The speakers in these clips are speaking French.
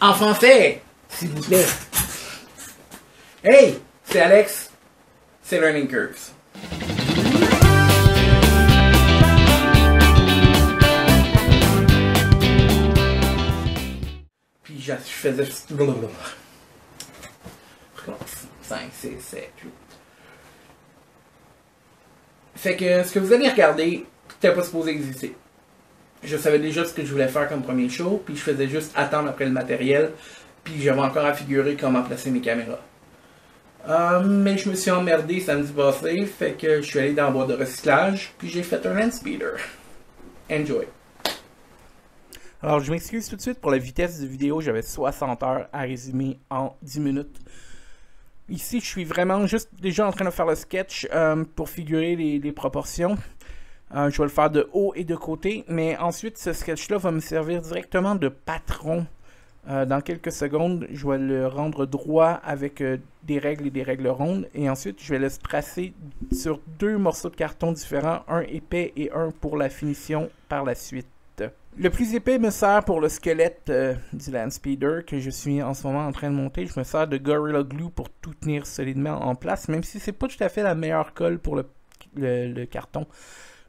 En français, s'il vous plaît. Hey, c'est Alex. C'est Learning Curves. Puis je faisais... 5, 6, 7, 8. Fait que ce que vous allez regarder, c'était pas supposé exister. Je savais déjà ce que je voulais faire comme premier show, puis je faisais juste attendre après le matériel, puis j'avais encore à figurer comment placer mes caméras. Mais je me suis emmerdé samedi passé, fait que je suis allé dans la boîte de recyclage, puis j'ai fait un land speeder. Enjoy! Alors je m'excuse tout de suite pour la vitesse de vidéo, j'avais 60 heures à résumer en 10 minutes. Ici je suis vraiment juste déjà en train de faire le sketch pour figurer les proportions. Je vais le faire de haut et de côté, mais ensuite ce sketch-là va me servir directement de patron. Dans quelques secondes, je vais le rendre droit avec des règles et des règles rondes, et ensuite je vais le tracer sur 2 morceaux de carton différents, un épais et un pour la finition par la suite. Le plus épais me sert pour le squelette du land speeder que je suis en ce moment en train de monter. Je me sers de Gorilla Glue pour tout tenir solidement en place, même si c'est pas tout à fait la meilleure colle pour le carton.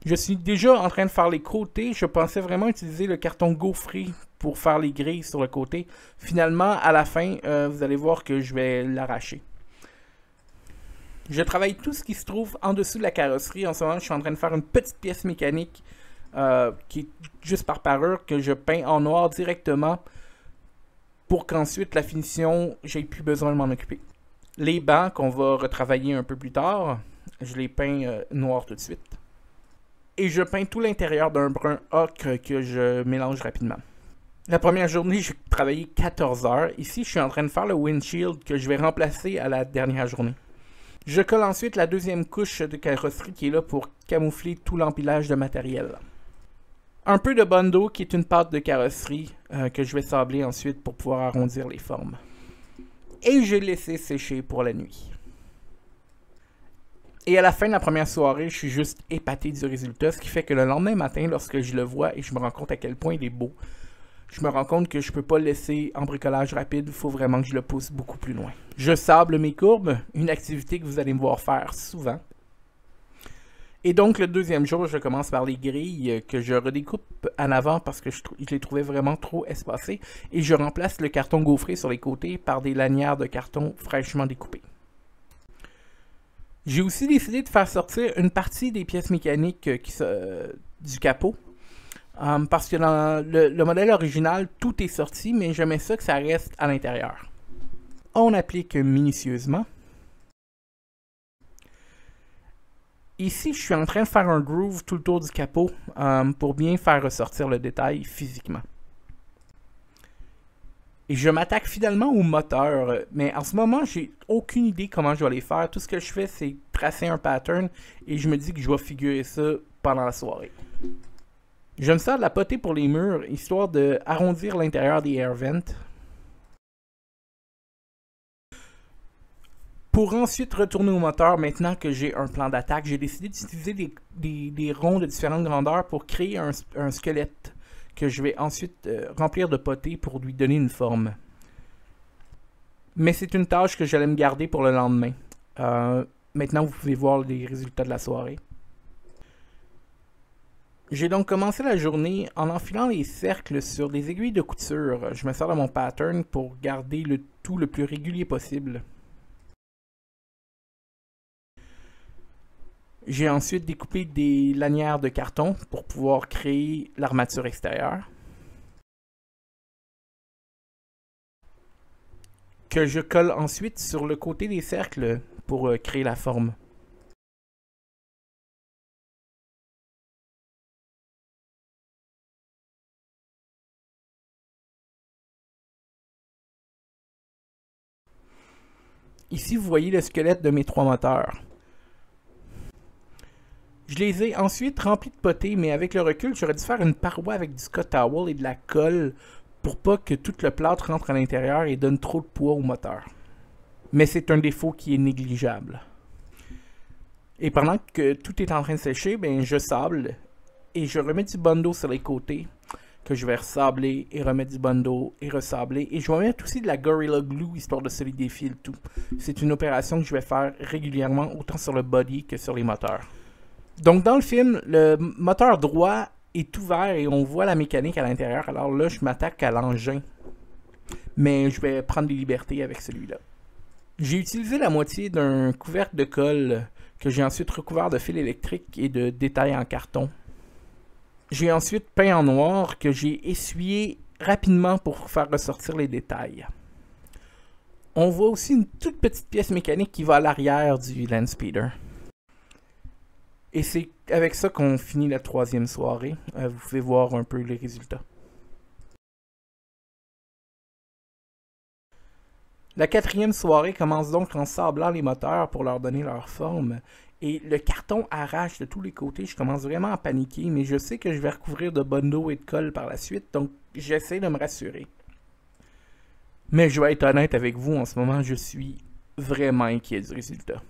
Je suis déjà en train de faire les côtés. Je pensais vraiment utiliser le carton gaufré pour faire les grilles sur le côté. Finalement, à la fin, vous allez voir que je vais l'arracher. Je travaille tout ce qui se trouve en dessous de la carrosserie. En ce moment, je suis en train de faire une petite pièce mécanique qui est juste par parure, que je peins en noir directement pour qu'ensuite la finition, j'ai plus besoin de m'en occuper. Les bancs qu'on va retravailler un peu plus tard, je les peins noir tout de suite. Et je peins tout l'intérieur d'un brun ocre que je mélange rapidement. La première journée, j'ai travaillé 14 heures. Ici, je suis en train de faire le windshield que je vais remplacer à la dernière journée. Je colle ensuite la deuxième couche de carrosserie qui est là pour camoufler tout l'empilage de matériel. Un peu de Bondo qui est une pâte de carrosserie que je vais sabler ensuite pour pouvoir arrondir les formes. Et j'ai laissé sécher pour la nuit. Et à la fin de la première soirée, je suis juste épaté du résultat, ce qui fait que le lendemain matin, lorsque je le vois et je me rends compte à quel point il est beau, je me rends compte que je peux pas le laisser en bricolage rapide, il faut vraiment que je le pousse beaucoup plus loin. Je sable mes courbes, une activité que vous allez me voir faire souvent. Et donc le deuxième jour, je commence par les grilles que je redécoupe en avant parce que je les trouvais vraiment trop espacées, et je remplace le carton gaufré sur les côtés par des lanières de carton fraîchement découpées. J'ai aussi décidé de faire sortir une partie des pièces mécaniques du capot. Parce que dans le modèle original, tout est sorti, mais j'aimais ça que ça reste à l'intérieur. On applique minutieusement. Ici, je suis en train de faire un groove tout le tour du capot pour bien faire ressortir le détail physiquement. Et je m'attaque finalement au moteur, mais en ce moment, j'ai aucune idée comment je vais les faire. Tout ce que je fais, c'est tracer un pattern et je me dis que je vais figurer ça pendant la soirée. Je me sers de la potée pour les murs, histoire d'arrondir l'intérieur des air vents. Pour ensuite retourner au moteur, maintenant que j'ai un plan d'attaque, j'ai décidé d'utiliser des ronds de différentes grandeurs pour créer un squelette que je vais ensuite remplir de potée pour lui donner une forme. Mais c'est une tâche que j'allais me garder pour le lendemain. Maintenant, vous pouvez voir les résultats de la soirée. J'ai donc commencé la journée en enfilant les cercles sur des aiguilles de couture. Je me sers de mon pattern pour garder le tout le plus régulier possible. J'ai ensuite découpé des lanières de carton pour pouvoir créer l'armature extérieure, que je colle ensuite sur le côté des cercles pour créer la forme. Ici, vous voyez le squelette de mes 3 moteurs. Je les ai ensuite remplis de potée, mais avec le recul, j'aurais dû faire une paroi avec du Scott Towel et de la colle pour pas que tout le plâtre rentre à l'intérieur et donne trop de poids au moteur. Mais c'est un défaut qui est négligeable. Et pendant que tout est en train de sécher, ben, je sable et je remets du Bondo sur les côtés que je vais ressabler et remettre du Bondo et ressabler. Et je vais mettre aussi de la Gorilla Glue histoire de solidifier le tout. C'est une opération que je vais faire régulièrement autant sur le body que sur les moteurs. Donc dans le film, le moteur droit est ouvert et on voit la mécanique à l'intérieur. Alors là, je m'attaque à l'engin. Mais je vais prendre des libertés avec celui-là. J'ai utilisé la moitié d'un couvercle de colle que j'ai ensuite recouvert de fil électrique et de détails en carton. J'ai ensuite peint en noir que j'ai essuyé rapidement pour faire ressortir les détails. On voit aussi une toute petite pièce mécanique qui va à l'arrière du Landspeeder. Et c'est avec ça qu'on finit la troisième soirée. Vous pouvez voir un peu les résultats. La quatrième soirée commence donc en sablant les moteurs pour leur donner leur forme. Et le carton arrache de tous les côtés. Je commence vraiment à paniquer, mais je sais que je vais recouvrir de Bondo et de colle par la suite, donc j'essaie de me rassurer. Mais je vais être honnête avec vous, en ce moment, je suis vraiment inquiet du résultat.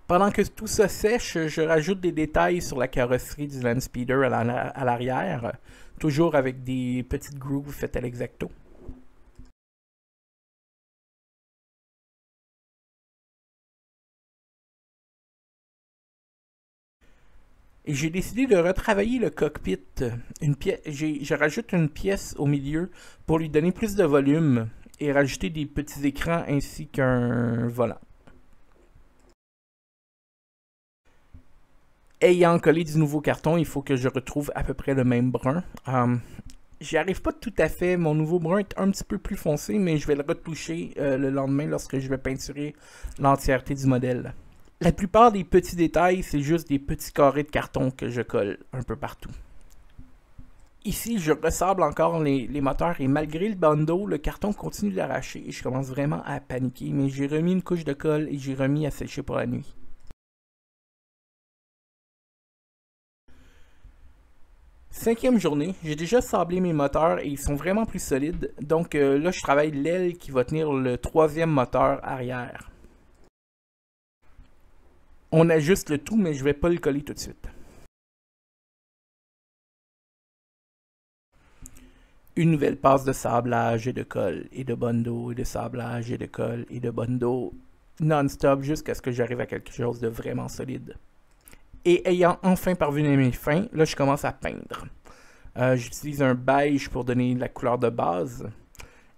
Pendant que tout ça sèche, je rajoute des détails sur la carrosserie du Landspeeder à l'arrière, toujours avec des petites grooves faites à l'exacto. Et j'ai décidé de retravailler le cockpit. Je rajoute une pièce au milieu pour lui donner plus de volume et rajouter des petits écrans ainsi qu'un volant. Ayant collé du nouveau carton, il faut que je retrouve à peu près le même brun. J'y arrive pas tout à fait, mon nouveau brun est un petit peu plus foncé, mais je vais le retoucher le lendemain lorsque je vais peinturer l'entièreté du modèle. La plupart des petits détails, c'est juste des petits carrés de carton que je colle un peu partout. Ici, je ressable encore les moteurs et malgré le Bondo, le carton continue d'arracher et je commence vraiment à paniquer, mais j'ai remis une couche de colle et j'ai remis à sécher pour la nuit. Cinquième journée, j'ai déjà sablé mes moteurs et ils sont vraiment plus solides. Donc là, je travaille l'aile qui va tenir le troisième moteur arrière. On ajuste le tout, mais je ne vais pas le coller tout de suite. Une nouvelle passe de sablage et de colle, et de Bondo, et de sablage et de colle, et de Bondo, non-stop jusqu'à ce que j'arrive à quelque chose de vraiment solide. Et ayant enfin parvenu à mes fins, là je commence à peindre. J'utilise un beige pour donner la couleur de base.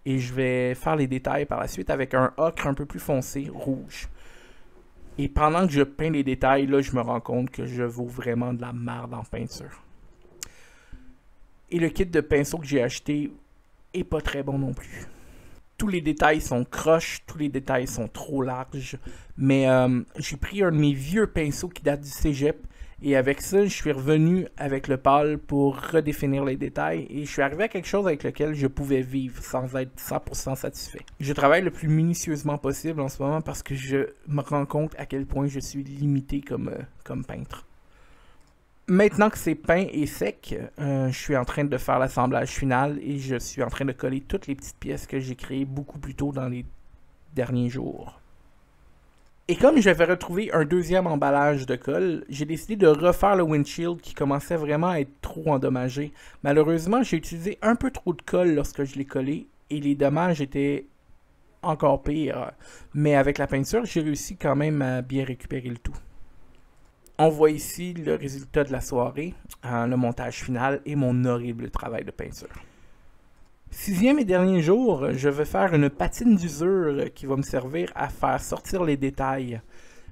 Et je vais faire les détails par la suite avec un ocre un peu plus foncé, rouge. Et pendant que je peins les détails, là je me rends compte que je vaux vraiment de la merde en peinture. Et le kit de pinceau que j'ai acheté est pas très bon non plus. Tous les détails sont croches, tous les détails sont trop larges. Mais j'ai pris un de mes vieux pinceaux qui date du cégep. Et avec ça, je suis revenu avec le pâle pour redéfinir les détails. Et je suis arrivé à quelque chose avec lequel je pouvais vivre sans être 100% satisfait. Je travaille le plus minutieusement possible en ce moment parce que je me rends compte à quel point je suis limité comme peintre. Maintenant que c'est peint et sec, je suis en train de faire l'assemblage final et je suis en train de coller toutes les petites pièces que j'ai créées beaucoup plus tôt dans les derniers jours. Et comme j'avais retrouvé un deuxième emballage de colle, j'ai décidé de refaire le windshield qui commençait vraiment à être trop endommagé. Malheureusement, j'ai utilisé un peu trop de colle lorsque je l'ai collé et les dommages étaient encore pires. Mais avec la peinture, j'ai réussi quand même à bien récupérer le tout. On voit ici le résultat de la soirée, le montage final et mon horrible travail de peinture. Sixième et dernier jour, je vais faire une patine d'usure qui va me servir à faire sortir les détails.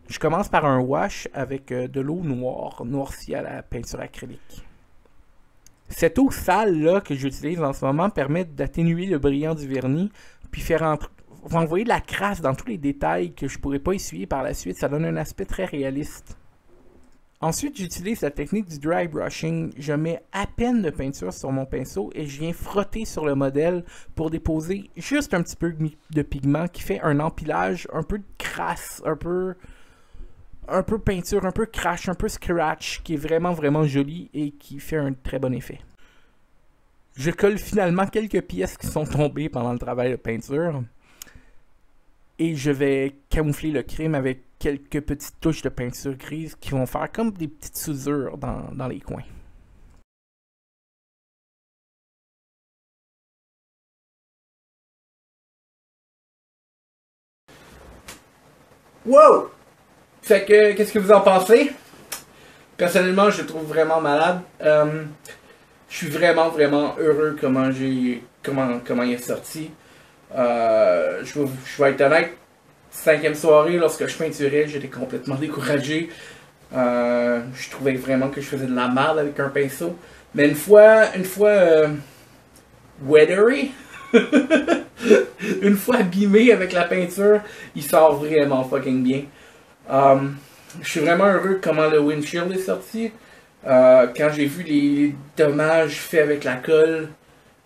Je commence par un wash avec de l'eau noire, noircie à la peinture acrylique. Cette eau sale là que j'utilise en ce moment permet d'atténuer le brillant du vernis, puis faire envoyer de la crasse dans tous les détails que je ne pourrais pas essuyer par la suite. Ça donne un aspect très réaliste. Ensuite, j'utilise la technique du dry brushing. Je mets à peine de peinture sur mon pinceau et je viens frotter sur le modèle pour déposer juste un petit peu de pigment qui fait un empilage un peu de crasse, un peu peinture, un peu crash, un peu scratch, qui est vraiment joli et qui fait un très bon effet. Je colle finalement quelques pièces qui sont tombées pendant le travail de peinture. Et je vais camoufler le crime avec quelques petites touches de peinture grise qui vont faire comme des petites soudures dans les coins. Wow! Fait que, qu'est-ce que vous en pensez? Personnellement, je le trouve vraiment malade. Je suis vraiment, vraiment heureux comment il est sorti. Je vais être honnête, 5e soirée, lorsque je peinturais, j'étais complètement découragé. Je trouvais vraiment que je faisais de la merde avec un pinceau. Mais une fois weathery, une fois abîmé avec la peinture, il sort vraiment fucking bien. Je suis vraiment heureux de comment le windshield est sorti. Quand j'ai vu les dommages faits avec la colle,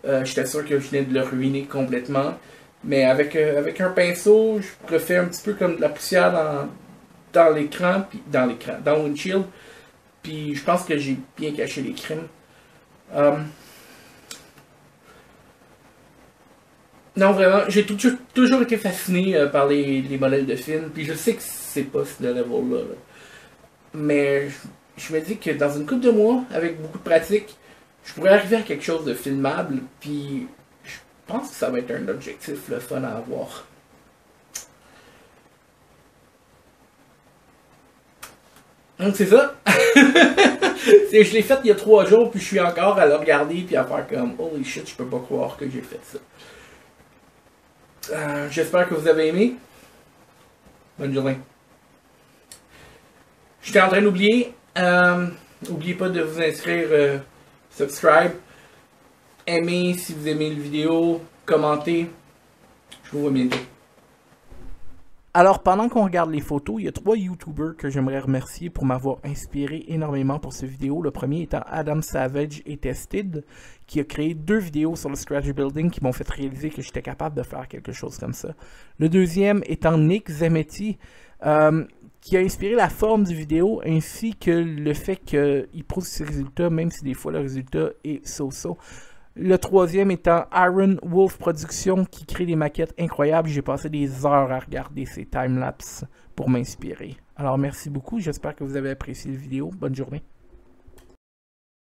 j'étais sûr que je venais de le ruiner complètement. Mais avec un pinceau, je refais un petit peu comme de la poussière dans l'écran, dans le windshield. Puis je pense que j'ai bien caché les crimes. Non, vraiment, j'ai toujours été fasciné par les modèles de films. Puis je sais que c'est pas ce level-là. Là. Mais je me dis que dans une couple de mois, avec beaucoup de pratique, je pourrais arriver à quelque chose de filmable. Puis je pense que ça va être un objectif le fun à avoir. Donc c'est ça. Je l'ai fait il y a 3 jours, puis je suis encore à le regarder, puis à faire comme holy shit, je peux pas croire que j'ai fait ça. J'espère que vous avez aimé. Bonne journée. J'étais en train d'oublier. N'oubliez pas de vous inscrire, subscribe, aimez si vous aimez la vidéo, commentez. Je vous vois bientôt. Alors, pendant qu'on regarde les photos, il y a 3 YouTubers que j'aimerais remercier pour m'avoir inspiré énormément pour cette vidéo. Le premier étant Adam Savage et Tested, qui a créé 2 vidéos sur le Strategy Building qui m'ont fait réaliser que j'étais capable de faire quelque chose comme ça. Le deuxième étant Nick Zemetti, qui a inspiré la forme du vidéo ainsi que le fait qu'il prouve ses résultats, même si des fois le résultat est so-so. Le troisième étant Iron Wolf Productions qui crée des maquettes incroyables. J'ai passé des heures à regarder ces timelapses pour m'inspirer. Alors merci beaucoup, j'espère que vous avez apprécié la vidéo. Bonne journée.